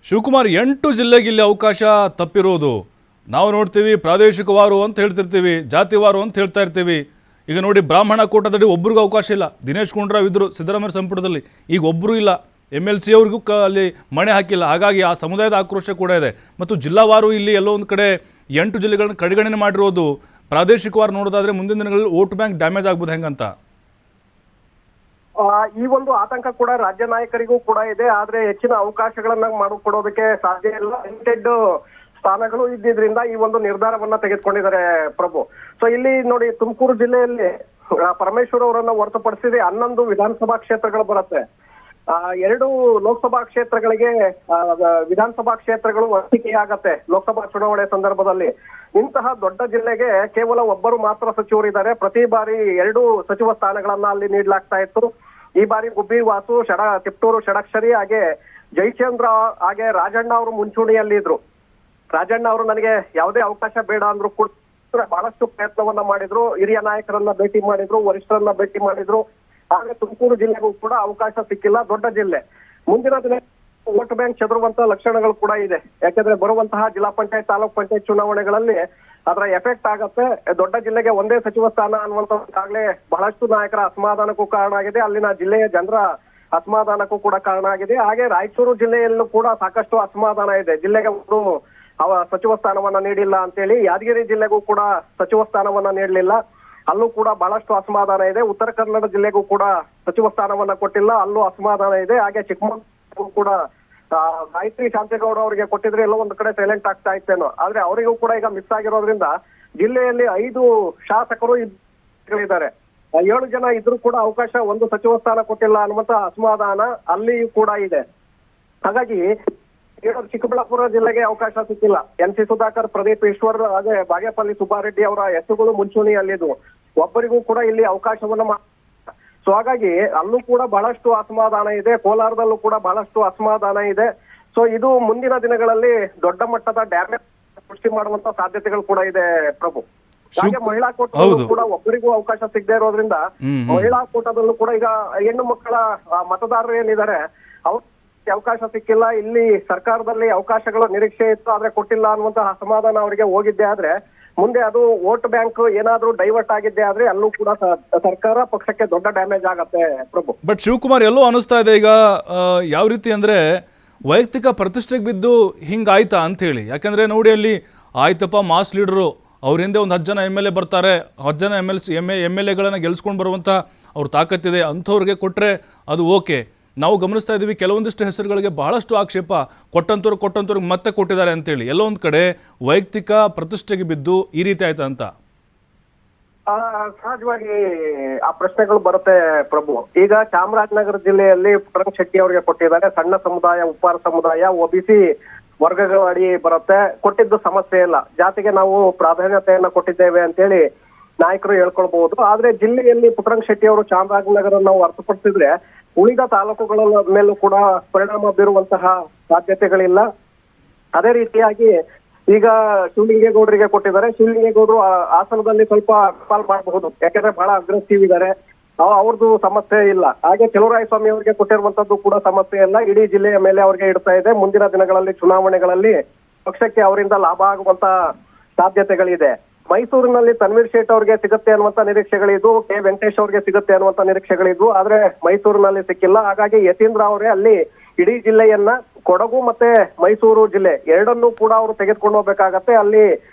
ಶಿವಕುಮಾರ್ 8 ಜಿಲ್ಲೆಗೆ ಇಲ್ಲಿ ಅವಕಾಶ ತಪ್ಪಿರೋದು ನಾವು ನೋಡ್ತೀವಿ. ಪ್ರಾದೇಶಿಕವಾರು ಅಂತ ಹೇಳ್ತಿರ್ತೀವಿ, ಜಾತಿವಾರು ಅಂತ ಹೇಳ್ತಾ ಇರ್ತೀವಿ. ಈಗ ನೋಡಿ, ಬ್ರಾಹ್ಮಣ ಕೋಟಾದಡಿ ಒಬ್ರಿಗೂ ಅವಕಾಶ ಇಲ್ಲ. ದಿನೇಶ್ ಗುಂಡೂರಾವ್ ಇದ್ದರು ಸಿದ್ದರಾಮಯ್ಯ ಸಂಪುಟದಲ್ಲಿ, ಈಗ ಒಬ್ಬರು ಇಲ್ಲ. MLC ಅವ್ರಿಗೂ ಅಲ್ಲಿ ಮಣೆ ಹಾಕಿಲ್ಲ. ಹಾಗಾಗಿ ಆ ಸಮುದಾಯದ ಆಕ್ರೋಶ ಕೂಡ ಇದೆ. ಮತ್ತು ಜಿಲ್ಲಾವಾರು ಇಲ್ಲಿ ಎಲ್ಲೋ ಒಂದು ಕಡೆ 8 ಜಿಲ್ಲೆಗಳನ್ನು ಕಡೆಗಣನೆ ಮಾಡಿರೋದು ಪ್ರಾದೇಶಿಕವಾರು ನೋಡೋದಾದ್ರೆ ಮುಂದಿನ ದಿನಗಳಲ್ಲಿ ವೋಟ್ ಬ್ಯಾಂಕ್ ಡ್ಯಾಮೇಜ್ ಆಗ್ಬೋದು ಹೆಂಗಂತ? ಈ ಒಂದು ಆತಂಕ ಕೂಡ ರಾಜ್ಯ ನಾಯಕರಿಗೂ ಕೂಡ ಇದೆ. ಆದ್ರೆ ಹೆಚ್ಚಿನ ಅವಕಾಶಗಳನ್ನ ಮಾಡಿಕೊಡೋದಕ್ಕೆ ಸಾಧ್ಯ ಇಲ್ಲ. ಲಿಮಿಟೆಡ್ ಸ್ಥಾನಗಳು ಇದ್ದಿದ್ರಿಂದ ಈ ಒಂದು ನಿರ್ಧಾರವನ್ನ ತೆಗೆದುಕೊಂಡಿದ್ದಾರೆ ಪ್ರಭು. ಸೊ ಇಲ್ಲಿ ನೋಡಿ, ತುಮಕೂರು ಜಿಲ್ಲೆಯಲ್ಲಿ ಪರಮೇಶ್ವರ್ ಅವರನ್ನ ಹೊರತುಪಡಿಸಿದ್ರೆ 11 ವಿಧಾನಸಭಾ ಕ್ಷೇತ್ರಗಳು ಬರುತ್ತೆ. 2 ಲೋಕಸಭಾ ಕ್ಷೇತ್ರಗಳಿಗೆ ವಿಧಾನಸಭಾ ಕ್ಷೇತ್ರಗಳು ಹಂಚಿಕೆಯಾಗತ್ತೆ ಲೋಕಸಭಾ ಚುನಾವಣೆ ಸಂದರ್ಭದಲ್ಲಿ. ಇಂತಹ ದೊಡ್ಡ ಜಿಲ್ಲೆಗೆ ಕೇವಲ ಒಬ್ಬರು ಮಾತ್ರ ಸಚಿವರಿದ್ದಾರೆ. ಪ್ರತಿ ಬಾರಿ 2 ಸಚಿವ ಸ್ಥಾನಗಳನ್ನ ಅಲ್ಲಿ ನೀಡಲಾಗ್ತಾ ಇತ್ತು. ಈ ಬಾರಿ ಗುಬ್ಬಿ ವಾಸು, ತಿಪ್ಟೂರು ಷಡಕ್ಷರಿ ಹಾಗೆ ಜಯಚಂದ್ರ ಹಾಗೆ ರಾಜಣ್ಣ ಅವರು ಮುಂಚೂಣಿಯಲ್ಲಿ ಇದ್ರು. ರಾಜಣ್ಣ ಅವರು ನನಗೆ ಯಾವುದೇ ಅವಕಾಶ ಬೇಡ ಅಂದ್ರು ಕೂಡ ಬಹಳಷ್ಟು ಪ್ರಯತ್ನವನ್ನ ಮಾಡಿದ್ರು. ಹಿರಿಯ ನಾಯಕರನ್ನ ಭೇಟಿ ಮಾಡಿದ್ರು, ವರಿಷ್ಠರನ್ನ ಭೇಟಿ ಮಾಡಿದ್ರು. ಆದ್ರೆ ತುಮಕೂರು ಜಿಲ್ಲೆಗೂ ಕೂಡ ಅವಕಾಶ ಸಿಕ್ಕಿಲ್ಲ. ದೊಡ್ಡ ಜಿಲ್ಲೆ, ಮುಂದಿನ ದಿನ ವೋಟ್ ಬ್ಯಾಂಕ್ ಚದುರುವಂತಹ ಲಕ್ಷಣಗಳು ಕೂಡ ಇದೆ. ಯಾಕಂದ್ರೆ ಬರುವಂತಹ ಜಿಲ್ಲಾ ಪಂಚಾಯತ್, ತಾಲೂಕ್ ಪಂಚಾಯತ್ ಚುನಾವಣೆಗಳಲ್ಲಿ ಅದರ ಎಫೆಕ್ಟ್ ಆಗತ್ತೆ. ದೊಡ್ಡ ಜಿಲ್ಲೆಗೆ ಒಂದೇ ಸಚಿವ ಸ್ಥಾನ ಅನ್ನುವಂಥದ್ದಾಗ್ಲೇ ಬಹಳಷ್ಟು ನಾಯಕರ ಅಸಮಾಧಾನಕ್ಕೂ ಕಾರಣ ಆಗಿದೆ. ಅಲ್ಲಿನ ಜಿಲ್ಲೆಯ ಜನರ ಅಸಮಾಧಾನಕ್ಕೂ ಕೂಡ ಕಾರಣ ಆಗಿದೆ. ಹಾಗೆ ರಾಯಚೂರು ಜಿಲ್ಲೆಯಲ್ಲೂ ಕೂಡ ಸಾಕಷ್ಟು ಅಸಮಾಧಾನ ಇದೆ. ಜಿಲ್ಲೆಗೆ ಒಂದು ಸಚಿವ ಸ್ಥಾನವನ್ನ ನೀಡಿಲ್ಲ ಅಂತೇಳಿ. ಯಾದಗಿರಿ ಜಿಲ್ಲೆಗೂ ಕೂಡ ಸಚಿವ ಸ್ಥಾನವನ್ನ ನೀಡಲಿಲ್ಲ, ಅಲ್ಲೂ ಕೂಡ ಬಹಳಷ್ಟು ಅಸಮಾಧಾನ ಇದೆ. ಉತ್ತರ ಕನ್ನಡ ಜಿಲ್ಲೆಗೂ ಕೂಡ ಸಚಿವ ಸ್ಥಾನವನ್ನ ಕೊಟ್ಟಿಲ್ಲ, ಅಲ್ಲೂ ಅಸಮಾಧಾನ ಇದೆ. ಹಾಗೆ ಚಿಕ್ಕಮಗಳೂರು ಕೂಡ ಗಾಯತ್ರಿ ಶಾಂತೇಗೌಡ ಅವರಿಗೆ ಕೊಟ್ಟಿದ್ರೆ ಎಲ್ಲೋ ಒಂದು ಕಡೆ ಸೈಲೆಂಟ್ ಆಗ್ತಾ ಇತ್ತೇನೋ. ಆದ್ರೆ ಅವರಿಗೂ ಕೂಡ ಈಗ ಮಿಸ್ ಆಗಿರೋದ್ರಿಂದ ಜಿಲ್ಲೆಯಲ್ಲಿ 5 ಶಾಸಕರು ಇದ್ದಾರೆ. 7 ಜನ ಇದ್ರೂ ಕೂಡ ಅವಕಾಶ, ಒಂದು ಸಚಿವ ಸ್ಥಾನ ಕೊಟ್ಟಿಲ್ಲ ಅನ್ನುವಂತ ಅಸಮಾಧಾನ ಅಲ್ಲಿಯೂ ಕೂಡ ಇದೆ. ಹಾಗಾಗಿ ಚಿಕ್ಕಬಳ್ಳಾಪುರ ಜಿಲ್ಲೆಗೆ ಅವಕಾಶ ಸಿಕ್ಕಿಲ್ಲ. NC ಸುಧಾಕರ್, ಪ್ರದೀಪ್ ಈಶ್ವರ್ ಹಾಗೆ ಬಾಗೇಪಲ್ಲಿ ಸುಬ್ಬಾರೆಡ್ಡಿ ಅವರ ಹೆಸರುಗಳು ಮುಂಚೂಣಿಯಲ್ಲಿದ್ವು. ಒಬ್ಬರಿಗೂ ಕೂಡ ಇಲ್ಲಿ ಅವಕಾಶವನ್ನ ಸೊ ಹಾಗಾಗಿ ಅಲ್ಲೂ ಕೂಡ ಬಹಳಷ್ಟು ಅಸಮಾಧಾನ ಇದೆ. ಕೋಲಾರದಲ್ಲೂ ಕೂಡ ಬಹಳಷ್ಟು ಅಸಮಾಧಾನ ಇದೆ. ಸೊ ಇದು ಮುಂದಿನ ದಿನಗಳಲ್ಲಿ ದೊಡ್ಡ ಮಟ್ಟದ ಡ್ಯಾಮೇಜ್ ಸೃಷ್ಟಿ ಮಾಡುವಂತ ಸಾಧ್ಯತೆಗಳು ಕೂಡ ಇದೆ ಪ್ರಭು. ಹಾಗೆ ಮಹಿಳಾ ಕೋಟಾದಲ್ಲೂ ಕೂಡ ಒಬ್ಬರಿಗೂ ಅವಕಾಶ ಸಿಗದೆ ಇರೋದ್ರಿಂದ ಮಹಿಳಾ ಕೋಟಾದಲ್ಲೂ ಕೂಡ ಈಗ ಹೆಣ್ಣು ಮಕ್ಕಳ ಮತದಾರರು ಏನಿದ್ದಾರೆ ಅವ್ರ ಅವಕಾಶ ಸಿಕ್ಕಿಲ್ಲ. ಇಲ್ಲಿ ಸರ್ಕಾರದಲ್ಲಿ ಅವಕಾಶಗಳ ನಿರೀಕ್ಷೆ ಇತ್ತು, ಆದ್ರೆ ಕೊಟ್ಟಿಲ್ಲ ಅನ್ನುವಂತಹ ಅಸಮಾಧಾನ ಅವರಿಗೆ ಹೋಗಿದ್ದೆ. ಆದ್ರೆ ಮುಂದೆ ಅದು ವೋಟ್ ಬ್ಯಾಂಕ್ ಏನಾದ್ರೂ ಡೈವರ್ಟ್ ಆಗಿದ್ದೆ ಆದ್ರೆ ಅಲ್ಲೂ ಕೂಡ ಸರ್ಕಾರ ಪಕ್ಷಕ್ಕೆ ದೊಡ್ಡ ಡ್ಯಾಮೇಜ್ ಆಗತ್ತೆ ಪ್ರಭು. ಬಟ್ ಶಿವಕುಮಾರ್, ಎಲ್ಲೋ ಅನಿಸ್ತಾ ಇದೆ ಈಗ ಯಾವ ರೀತಿ ಅಂದ್ರೆ ವೈಯಕ್ತಿಕ ಪ್ರತಿಷ್ಠೆಗೆ ಬಿದ್ದು ಹಿಂಗಾಯ್ತಾ ಅಂತ ಹೇಳಿ. ಯಾಕಂದ್ರೆ ನೋಡಿ, ಅಲ್ಲಿ ಆಯ್ತಪ್ಪ ಮಾಸ್ ಲೀಡರು, ಅವ್ರ ಹಿಂದೆ ಒಂದು 10 ಜನ MLA ಬರ್ತಾರೆ, 10 ಜನ MLAಗಳನ್ನ ಗೆಲ್ಸ್ಕೊಂಡು ಬರುವಂಥ ಅವ್ರ ತಾಕತ್ತಿದೆ, ಅಂಥವ್ರಿಗೆ ಕೊಟ್ಟರೆ ಅದು ಓಕೆ. ನಾವು ಗಮನಿಸ್ತಾ ಇದ್ದೀವಿ ಕೆಲವೊಂದಿಷ್ಟು ಹೆಸರುಗಳಿಗೆ ಬಹಳಷ್ಟು ಆಕ್ಷೇಪ, ಕೊಟ್ಟಂತವ್ರಿಗೆ ಮತ್ತೆ ಕೊಟ್ಟಿದ್ದಾರೆ ಅಂತೇಳಿ. ಎಲ್ಲೋ ಒಂದು ಕಡೆ ವೈಯಕ್ತಿಕ ಪ್ರತಿಷ್ಠೆಗೆ ಬಿದ್ದು ಈ ರೀತಿ ಆಯ್ತಾ ಅಂತ? ಸಹಜವಾಗಿ ಆ ಪ್ರಶ್ನೆಗಳು ಬರುತ್ತೆ ಪ್ರಭು. ಈಗ ಚಾಮರಾಜನಗರ ಜಿಲ್ಲೆಯಲ್ಲಿ ಪುಟ್ಟರಂಗ ಶೆಟ್ಟಿ ಅವರಿಗೆ ಕೊಟ್ಟಿದ್ದಾರೆ. ಸಣ್ಣ ಸಮುದಾಯ, ಉಪ್ಪಾರ ಸಮುದಾಯ, OBC ವರ್ಗಗಳ ಅಡಿ ಬರುತ್ತೆ. ಕೊಟ್ಟಿದ್ದು ಸಮಸ್ಯೆ ಇಲ್ಲ, ಜಾತಿಗೆ ನಾವು ಪ್ರಾಧಾನ್ಯತೆಯನ್ನ ಕೊಟ್ಟಿದ್ದೇವೆ ಅಂತೇಳಿ ನಾಯಕರು ಹೇಳ್ಕೊಳ್ಬಹುದು. ಆದ್ರೆ ಜಿಲ್ಲೆಯಲ್ಲಿ ಪುಟ್ಟರಂಗ ಶೆಟ್ಟಿ ಅವರು ಚಾಮರಾಜನಗರ ನಾವು ಹೊರತುಪಡಿಸಿದ್ರೆ ಉಳಿದ ತಾಲೂಕುಗಳ ಮೇಲೂ ಕೂಡ ಪರಿಣಾಮ ಬೀರುವಂತಹ ಸಾಧ್ಯತೆಗಳಿಲ್ಲ. ಅದೇ ರೀತಿಯಾಗಿ ಈಗ ಶಿವಲಿಂಗೇಗೌಡರಿಗೆ ಕೊಟ್ಟಿದ್ದಾರೆ. ಶಿವಲಿಂಗೇಗೌಡರು ಹಾಸನದಲ್ಲಿ ಸ್ವಲ್ಪ ಕಾಲ್ ಮಾಡಬಹುದು, ಯಾಕಂದ್ರೆ ಬಹಳ ಅಗ್ರೆಸಿವ್ ಇದ್ದಾರೆ, ಅವ್ರದ್ದು ಸಮಸ್ಯೆ ಇಲ್ಲ. ಹಾಗೆ ಚಲುವರಾಯಸ್ವಾಮಿ ಅವರಿಗೆ ಕೊಟ್ಟಿರುವಂತದ್ದು ಕೂಡ ಸಮಸ್ಯೆ ಇಲ್ಲ, ಇಡೀ ಜಿಲ್ಲೆಯ ಮೇಲೆ ಅವ್ರಿಗೆ ಇಡ್ತಾ ಇದೆ. ಮುಂದಿನ ದಿನಗಳಲ್ಲಿ ಚುನಾವಣೆಗಳಲ್ಲಿ ಪಕ್ಷಕ್ಕೆ ಅವರಿಂದ ಲಾಭ ಆಗುವಂತ ಸಾಧ್ಯತೆಗಳಿದೆ. ಮೈಸೂರಿನಲ್ಲಿ ತನ್ವೀರ್ ಶೇಟ್ ಅವ್ರಿಗೆ ಸಿಗುತ್ತೆ ಅನ್ನುವಂತ ನಿರೀಕ್ಷೆಗಳಿದ್ವು, ಕೆ ವೆಂಕಟೇಶ್ ಅವ್ರಿಗೆ ಸಿಗುತ್ತೆ ಅನ್ನುವಂತ ನಿರೀಕ್ಷೆಗಳಿದ್ವು, ಆದ್ರೆ ಮೈಸೂರಿನಲ್ಲಿ ಸಿಕ್ಕಿಲ್ಲ. ಹಾಗಾಗಿ ಯತೀಂದ್ರ ಅವರೇ ಅಲ್ಲಿ ಇಡೀ ಜಿಲ್ಲೆಯನ್ನ, ಕೊಡಗು ಮತ್ತೆ ಮೈಸೂರು ಜಿಲ್ಲೆ ಎರಡನ್ನೂ ಕೂಡ ಅವರು ತೆಗೆದುಕೊಂಡು ಹೋಗ್ಬೇಕಾಗತ್ತೆ. ಅಲ್ಲಿ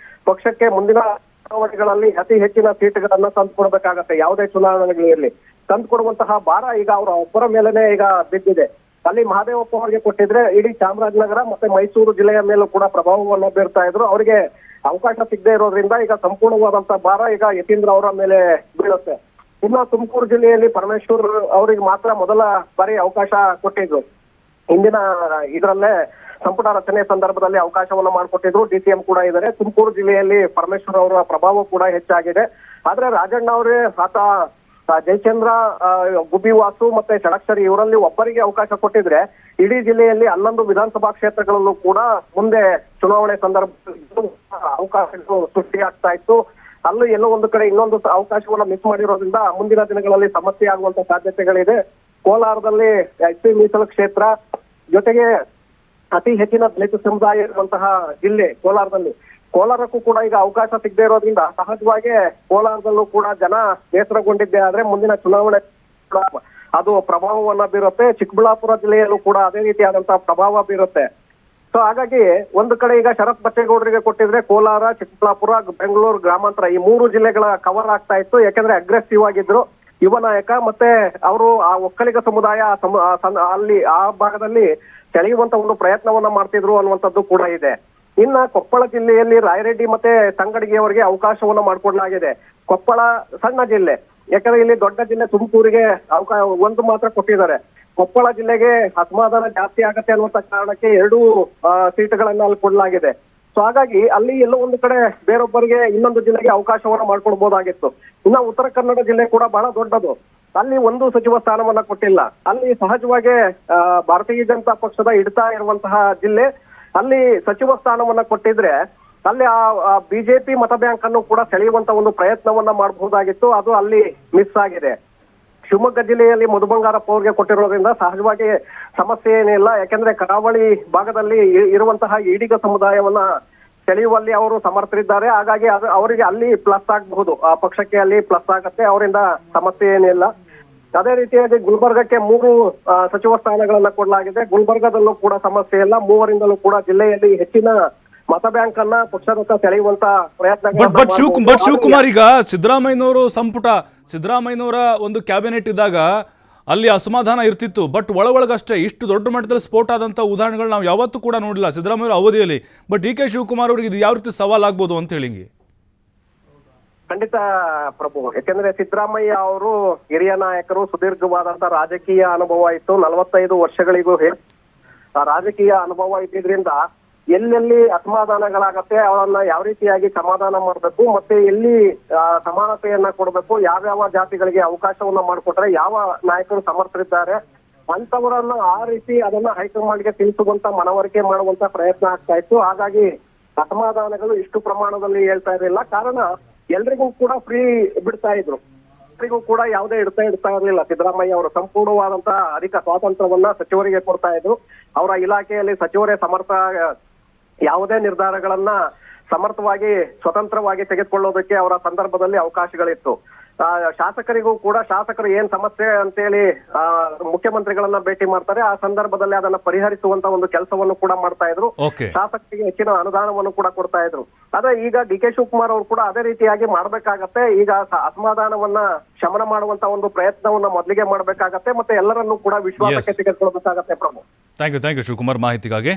ಪಕ್ಷಕ್ಕೆ ಮುಂದಿನ ಚುನಾವಣೆಗಳಲ್ಲಿ ಅತಿ ಹೆಚ್ಚಿನ ಸೀಟ್ಗಳನ್ನ ತಂದುಕೊಡ್ಬೇಕಾಗತ್ತೆ. ಯಾವುದೇ ಚುನಾವಣೆಗಳಲ್ಲಿ ತಂದುಕೊಡುವಂತಹ ಭಾರ ಈಗ ಅವರ ಒಬ್ಬರ ಮೇಲೆನೆ ಈಗ ಬಿದ್ದಿದೆ. ಅಲ್ಲಿ ಮಹದೇವಪ್ಪ ಅವರಿಗೆ ಕೊಟ್ಟಿದ್ರೆ ಇಡೀ ಚಾಮರಾಜನಗರ ಮತ್ತೆ ಮೈಸೂರು ಜಿಲ್ಲೆಯ ಮೇಲೂ ಕೂಡ ಪ್ರಭಾವವನ್ನು ಬೀರ್ತಾ ಇದ್ರು. ಅವರಿಗೆ ಅವಕಾಶ ಸಿಗದೆ ಇರೋದ್ರಿಂದ ಈಗ ಸಂಪೂರ್ಣವಾದಂತ ಭಾರ ಈಗ ಯತೀಂದ್ರ ಅವರ ಮೇಲೆ ಬೀಳುತ್ತೆ. ಇನ್ನು ತುಮಕೂರು ಜಿಲ್ಲೆಯಲ್ಲಿ ಪರಮೇಶ್ವರ್ ಅವರಿಗೆ ಮಾತ್ರ ಮೊದಲ ಬಾರಿ ಅವಕಾಶ ಕೊಟ್ಟಿದ್ರು. ಹಿಂದಿನ ಇದರಲ್ಲೇ ಸಂಪುಟ ರಚನೆ ಸಂದರ್ಭದಲ್ಲಿ ಅವಕಾಶವನ್ನ ಮಾಡಿಕೊಟ್ಟಿದ್ರು. DCM ಕೂಡ ಇದ್ದಾರೆ. ತುಮಕೂರು ಜಿಲ್ಲೆಯಲ್ಲಿ ಪರಮೇಶ್ವರ್ ಅವರ ಪ್ರಭಾವ ಕೂಡ ಹೆಚ್ಚಾಗಿದೆ. ಆದ್ರೆ ರಾಜಣ್ಣ ಅವರೇ ಜಯಚಂದ್ರ, ಗುಬ್ಬಿ ವಾಸು ಮತ್ತೆ ಷಡಕ್ಷರಿ ಇವರಲ್ಲಿ ಒಬ್ಬರಿಗೆ ಅವಕಾಶ ಕೊಟ್ಟಿದ್ರೆ ಇಡೀ ಜಿಲ್ಲೆಯಲ್ಲಿ 11 ವಿಧಾನಸಭಾ ಕ್ಷೇತ್ರಗಳಲ್ಲೂ ಕೂಡ ಮುಂದೆ ಚುನಾವಣೆ ಸಂದರ್ಭದಲ್ಲಿ ಅವಕಾಶಗಳು ಸೃಷ್ಟಿಯಾಗ್ತಾ ಇತ್ತು. ಅಲ್ಲೂ ಎಲ್ಲೋ ಒಂದು ಕಡೆ ಇನ್ನೊಂದು ಅವಕಾಶವನ್ನ ಮಿಸ್ ಮಾಡಿರೋದ್ರಿಂದ ಮುಂದಿನ ದಿನಗಳಲ್ಲಿ ಸಮಸ್ಯೆ ಆಗುವಂತ ಸಾಧ್ಯತೆಗಳಿದೆ. ಕೋಲಾರದಲ್ಲಿ SP ಮೀಸಲು ಕ್ಷೇತ್ರ ಜೊತೆಗೆ ಅತಿ ಹೆಚ್ಚಿನ ದಲಿತ ಸಮುದಾಯ ಇರುವಂತಹ ಜಿಲ್ಲೆ ಕೋಲಾರಕ್ಕೂ ಕೂಡ ಈಗ ಅವಕಾಶ ಸಿಗದೆ ಇರೋದ್ರಿಂದ ಸಹಜವಾಗಿ ಕೋಲಾರದಲ್ಲೂ ಕೂಡ ಜನ ಬೇಸರಗೊಂಡಿದ್ದೆ ಆದ್ರೆ ಮುಂದಿನ ಚುನಾವಣೆ ಕೂಡ ಅದು ಪ್ರಭಾವವನ್ನ ಬೀರುತ್ತೆ. ಚಿಕ್ಕಬಳ್ಳಾಪುರ ಜಿಲ್ಲೆಯಲ್ಲೂ ಕೂಡ ಅದೇ ರೀತಿಯಾದಂತಹ ಪ್ರಭಾವ ಬೀರುತ್ತೆ. ಸೊ ಹಾಗಾಗಿ ಒಂದು ಕಡೆ ಈಗ ಶರತ್ ಬಚ್ಚೇಗೌಡರಿಗೆ ಕೊಟ್ಟಿದ್ರೆ ಕೋಲಾರ, ಚಿಕ್ಕಬಳ್ಳಾಪುರ, ಬೆಂಗಳೂರು ಗ್ರಾಮಾಂತರ ಈ 3 ಜಿಲ್ಲೆಗಳ ಕವರ್ ಆಗ್ತಾ ಇತ್ತು. ಯಾಕೆಂದ್ರೆ ಅಗ್ರೆಸಿವ್ ಆಗಿದ್ರು ಯುವ ನಾಯಕ, ಮತ್ತೆ ಅವರು ಆ ಒಕ್ಕಲಿಗ ಸಮುದಾಯ ಅಲ್ಲಿ ಆ ಭಾಗದಲ್ಲಿ ಸೆಳೆಯುವಂತ ಒಂದು ಪ್ರಯತ್ನವನ್ನ ಮಾಡ್ತಿದ್ರು ಅನ್ನುವಂಥದ್ದು ಕೂಡ ಇದೆ. ಇನ್ನ ಕೊಪ್ಪಳ ಜಿಲ್ಲೆಯಲ್ಲಿ ರಾಯರೆಡ್ಡಿ ಮತ್ತೆ ತಂಗಡಗಿ ಅವರಿಗೆ ಅವಕಾಶವನ್ನ ಮಾಡಿಕೊಡ್ಲಾಗಿದೆ. ಕೊಪ್ಪಳ ಸಣ್ಣ ಜಿಲ್ಲೆ, ಯಾಕಂದ್ರೆ ಇಲ್ಲಿ ದೊಡ್ಡ ಜಿಲ್ಲೆ ತುಮಕೂರಿಗೆ ಒಂದು ಮಾತ್ರ ಕೊಟ್ಟಿದ್ದಾರೆ. ಕೊಪ್ಪಳ ಜಿಲ್ಲೆಗೆ ಅಸಮಾಧಾನ ಜಾಸ್ತಿ ಆಗತ್ತೆ ಅನ್ನುವಂತ ಕಾರಣಕ್ಕೆ 2 ಸೀಟ್ಗಳನ್ನ ಅಲ್ಲಿ ಕೊಡಲಾಗಿದೆ. ಸೊ ಹಾಗಾಗಿ ಅಲ್ಲಿ ಎಲ್ಲೋ ಒಂದು ಕಡೆ ಬೇರೊಬ್ಬರಿಗೆ ಇನ್ನೊಂದು ಜಿಲ್ಲೆಗೆ ಅವಕಾಶವನ್ನ ಮಾಡ್ಕೊಡ್ಬೋದಾಗಿತ್ತು. ಇನ್ನ ಉತ್ತರ ಕನ್ನಡ ಜಿಲ್ಲೆ ಕೂಡ ಬಹಳ ದೊಡ್ಡದು, ಅಲ್ಲಿ ಒಂದು ಸಚಿವ ಸ್ಥಾನವನ್ನ ಕೊಟ್ಟಿಲ್ಲ. ಅಲ್ಲಿ ಸಹಜವಾಗಿ ಭಾರತೀಯ ಜನತಾ ಪಕ್ಷದ ಹಿಡಿತಾ ಇರುವಂತಹ ಜಿಲ್ಲೆ, ಅಲ್ಲಿ ಸಚಿವ ಸ್ಥಾನವನ್ನ ಕೊಟ್ಟಿದ್ರೆ ಅಲ್ಲಿ ಆ ಬಿಜೆಪಿ ಮತ ಬ್ಯಾಂಕ್ ಅನ್ನು ಕೂಡ ಸೆಳೆಯುವಂತ ಒಂದು ಪ್ರಯತ್ನವನ್ನ ಮಾಡಬಹುದಾಗಿತ್ತು. ಅದು ಅಲ್ಲಿ ಮಿಸ್ ಆಗಿದೆ. ಶಿವಮೊಗ್ಗ ಜಿಲ್ಲೆಯಲ್ಲಿ ಮಧು ಬಂಗಾರಪ್ಪ ಅವ್ರಿಗೆ ಕೊಟ್ಟಿರೋದ್ರಿಂದ ಸಹಜವಾಗಿ ಸಮಸ್ಯೆ ಏನಿಲ್ಲ. ಯಾಕೆಂದ್ರೆ ಕರಾವಳಿ ಭಾಗದಲ್ಲಿ ಇರುವಂತಹ ಈಡಿಗ ಸಮುದಾಯವನ್ನ ಸೆಳೆಯುವಲ್ಲಿ ಅವರು ಸಮರ್ಥರಿದ್ದಾರೆ. ಹಾಗಾಗಿ ಅದು ಅವರಿಗೆ ಅಲ್ಲಿ ಪ್ಲಸ್ ಆಗಬಹುದು, ಆ ಪಕ್ಷಕ್ಕೆ ಅಲ್ಲಿ ಪ್ಲಸ್ ಆಗತ್ತೆ, ಅವರಿಂದ ಸಮಸ್ಯೆ ಏನಿಲ್ಲ. ಅದೇ ರೀತಿಯಾಗಿ ಗುಲ್ಬರ್ಗಕ್ಕೆ 3 ಸಚಿವ ಸ್ಥಾನಗಳನ್ನ ಕೊಡಲಾಗಿದೆ. ಗುಲ್ಬರ್ಗದಲ್ಲೂ ಕೂಡ ಸಮಸ್ಯೆ ಇಲ್ಲ. 3ರಿಂದಲೂ ಕೂಡ ಜಿಲ್ಲೆಯಲ್ಲಿ ಹೆಚ್ಚಿನ ಮತ ಬ್ಯಾಂಕ್ ಅನ್ನ ಪಕ್ಷದತ್ತ ಸೆಳೆಯುವಂತ ಪ್ರಯತ್ನ. ಬಟ್ ಶಿವಕುಮಾರ್, ಈಗ ಸಿದ್ದರಾಮಯ್ಯನವರು ಸಿದ್ದರಾಮಯ್ಯನವರ ಒಂದು ಕ್ಯಾಬಿನೆಟ್ ಇದ್ದಾಗ ಅಲ್ಲಿ ಅಸಮಾಧಾನ ಇರ್ತಿತ್ತು. ಬಟ್ ಒಳಗಷ್ಟೇ ಇಷ್ಟು ದೊಡ್ಡ ಮಟ್ಟದಲ್ಲಿ ಸ್ಫೋಟ ಆದಂಥ ಉದಾಹರಣೆಗಳು ನಾವು ಯಾವತ್ತೂ ಕೂಡ ನೋಡಿಲ್ಲ ಸಿದ್ದರಾಮಯ್ಯ ಅವಧಿಯಲ್ಲಿ. ಬಟ್ ಡಿ ಕೆ ಶಿವಕುಮಾರ್ ಅವರಿಗೆ ಇದು ಯಾವ ರೀತಿ ಸವಾಲಾಗ್ಬೋದು ಅಂತ ಹೇಳಿ? ಖಂಡಿತ ಪ್ರಭು, ಯಾಕೆಂದ್ರೆ ಸಿದ್ದರಾಮಯ್ಯ ಅವರು ಹಿರಿಯ ನಾಯಕರು, ಸುದೀರ್ಘವಾದಂತ ರಾಜಕೀಯ ಅನುಭವ ಇತ್ತು. 45 ವರ್ಷಗಳಿಗೂ ರಾಜಕೀಯ ಅನುಭವ ಇದ್ದಿದ್ರಿಂದ ಎಲ್ಲೆಲ್ಲಿ ಅಸಮಾಧಾನಗಳಾಗತ್ತೆ ಅವರನ್ನ ಯಾವ ರೀತಿಯಾಗಿ ಸಮಾಧಾನ ಮಾಡಬೇಕು, ಮತ್ತೆ ಎಲ್ಲಿ ಸಮಾನತೆಯನ್ನ ಕೊಡಬೇಕು, ಯಾವ್ಯಾವ ಜಾತಿಗಳಿಗೆ ಅವಕಾಶವನ್ನ ಮಾಡಿಕೊಟ್ರೆ ಯಾವ ನಾಯಕರು ಸಮರ್ಥರಿದ್ದಾರೆ ಅಂತವರನ್ನ ಆ ರೀತಿ ಅದನ್ನ ಹೈಕಮಾಂಡ್ಗೆ ತಿಳಿಸುವಂತ ಮನವರಿಕೆ ಮಾಡುವಂತ ಪ್ರಯತ್ನ ಆಗ್ತಾ ಇತ್ತು. ಹಾಗಾಗಿ ಅಸಮಾಧಾನಗಳು ಇಷ್ಟು ಪ್ರಮಾಣದಲ್ಲಿ ಹೇಳ್ತಾ ಇರಲಿಲ್ಲ. ಕಾರಣ ಎಲ್ರಿಗೂ ಕೂಡ ಫ್ರೀ ಬಿಡ್ತಾ ಇದ್ರು, ಎಲ್ರಿಗೂ ಕೂಡ ಯಾವುದೇ ಇಡ್ತಾ ಇರಲಿಲ್ಲ. ಸಿದ್ದರಾಮಯ್ಯ ಅವರು ಸಂಪೂರ್ಣವಾದಂತಹ ಅಧಿಕ ಸ್ವಾತಂತ್ರ್ಯವನ್ನ ಸಚಿವರಿಗೆ ಕೊಡ್ತಾ ಇದ್ರು. ಅವರ ಇಲಾಖೆಯಲ್ಲಿ ಸಚಿವರೇ ಸಮರ್ಥ ಯಾವುದೇ ನಿರ್ಧಾರಗಳನ್ನ ಸಮರ್ಥವಾಗಿ ಸ್ವತಂತ್ರವಾಗಿ ತೆಗೆದುಕೊಳ್ಳೋದಕ್ಕೆ ಅವರ ಸಂದರ್ಭದಲ್ಲಿ ಅವಕಾಶಗಳಿತ್ತು. ಶಾಸಕರಿಗೂ ಕೂಡ ಶಾಸಕರು ಏನ್ ಸಮಸ್ಯೆ ಅಂತೇಳಿ ಮುಖ್ಯಮಂತ್ರಿಗಳನ್ನ ಭೇಟಿ ಮಾಡ್ತಾರೆ, ಆ ಸಂದರ್ಭದಲ್ಲಿ ಅದನ್ನ ಪರಿಹರಿಸುವಂತ ಒಂದು ಕೆಲಸವನ್ನು ಕೂಡ ಮಾಡ್ತಾ ಇದ್ರು. ಶಾಸಕರಿಗೆ ಹೆಚ್ಚಿನ ಅನುದಾನವನ್ನು ಕೂಡ ಕೊಡ್ತಾ ಇದ್ರು. ಅದೇ ಈಗ ಡಿ ಕೆ ಶಿವಕುಮಾರ್ ಅವರು ಕೂಡ ಅದೇ ರೀತಿಯಾಗಿ ಮಾಡ್ಬೇಕಾಗತ್ತೆ. ಈಗ ಅಸಮಾಧಾನವನ್ನ ಶಮನ ಮಾಡುವಂತ ಒಂದು ಪ್ರಯತ್ನವನ್ನ ಮೊದಲಿಗೆ ಮಾಡ್ಬೇಕಾಗತ್ತೆ, ಮತ್ತೆ ಎಲ್ಲರನ್ನೂ ಕೂಡ ವಿಶ್ವಾಸಕ್ಕೆ ತೆಗೆದುಕೊಳ್ಬೇಕಾಗತ್ತೆ. ಪ್ರಭು, ಥ್ಯಾಂಕ್ ಯು ಶಿವಕುಮಾರ್ ಮಾಹಿತಿಗಾಗಿ.